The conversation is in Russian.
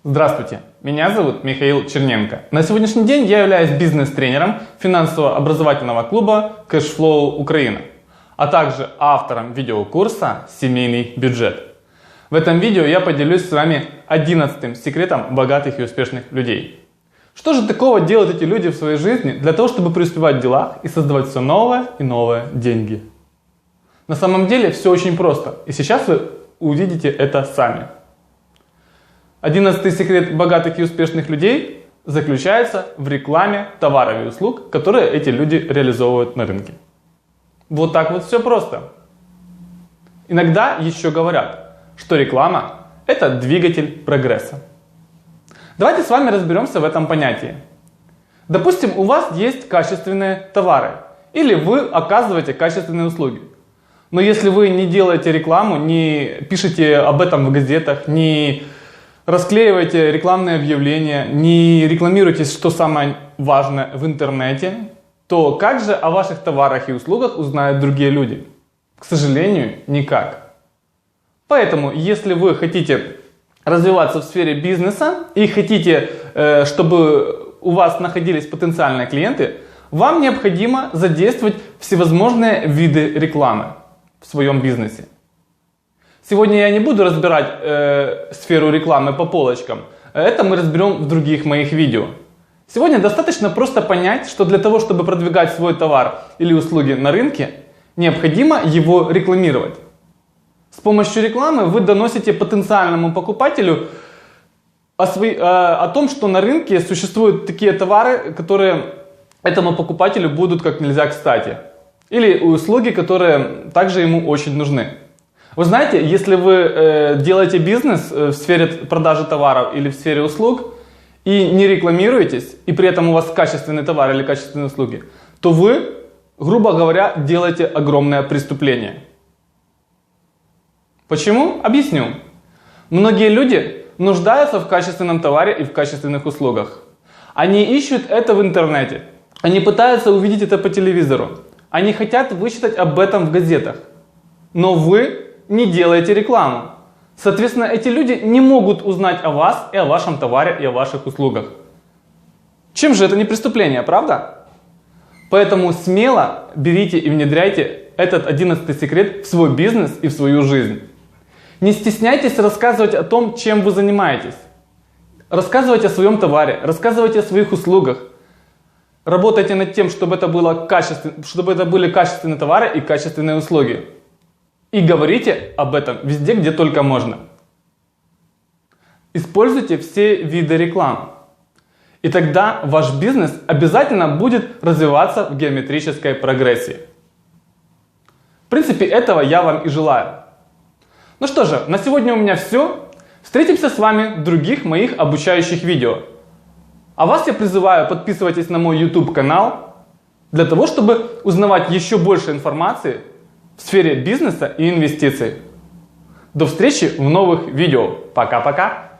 Здравствуйте, меня зовут Михаил Черненко. На сегодняшний день я являюсь бизнес-тренером финансово-образовательного клуба Cashflow Украина, а также автором видеокурса «Семейный бюджет». В этом видео я поделюсь с вами 11-м секретом богатых и успешных людей. Что же такого делают эти люди в своей жизни для того, чтобы преуспевать в делах и создавать все новые и новые деньги? На самом деле все очень просто, и сейчас вы увидите это сами. 11-й секрет богатых и успешных людей заключается в рекламе товаров и услуг, которые эти люди реализовывают на рынке. Вот так вот все просто. Иногда еще говорят, что реклама – это двигатель прогресса. Давайте с вами разберемся в этом понятии. Допустим, у вас есть качественные товары, или вы оказываете качественные услуги. Но если вы не делаете рекламу, не пишете об этом в газетах, не расклеиваете рекламные объявления, не рекламируете, что самое важное, в интернете, то как же о ваших товарах и услугах узнают другие люди? К сожалению, никак. Поэтому, если вы хотите развиваться в сфере бизнеса и хотите, чтобы у вас находились потенциальные клиенты, вам необходимо задействовать всевозможные виды рекламы в своем бизнесе. Сегодня я не буду разбирать сферу рекламы по полочкам. Это мы разберем в других моих видео. Сегодня достаточно просто понять, что для того, чтобы продвигать свой товар или услуги на рынке, необходимо его рекламировать. С помощью рекламы вы доносите потенциальному покупателю о том, что на рынке существуют такие товары, которые этому покупателю будут как нельзя кстати. Или услуги, которые также ему очень нужны. Вы знаете, если вы делаете бизнес в сфере продажи товаров или в сфере услуг и не рекламируетесь, и при этом у вас качественный товар или качественные услуги, то вы, грубо говоря, делаете огромное преступление. Почему? Объясню. Многие люди нуждаются в качественном товаре и в качественных услугах. Они ищут это в интернете. Они пытаются увидеть это по телевизору. Они хотят вычитать об этом в газетах. Но вы не делаете рекламу. Соответственно, эти люди не могут узнать о вас и о вашем товаре и о ваших услугах. Чем же это не преступление, правда? Поэтому смело берите и внедряйте этот 11-й секрет в свой бизнес и в свою жизнь. Не стесняйтесь рассказывать о том, чем вы занимаетесь. Рассказывайте о своем товаре, рассказывайте о своих услугах. Работайте над тем, чтобы это были качественные товары и качественные услуги. И говорите об этом везде, где только можно. Используйте все виды рекламы. И тогда ваш бизнес обязательно будет развиваться в геометрической прогрессии. В принципе, этого я вам и желаю. Ну что же, на сегодня у меня все. Встретимся с вами в других моих обучающих видео. А вас я призываю, подписывайтесь на мой YouTube канал, для того, чтобы узнавать еще больше информации в сфере бизнеса и инвестиций. До встречи в новых видео. Пока-пока.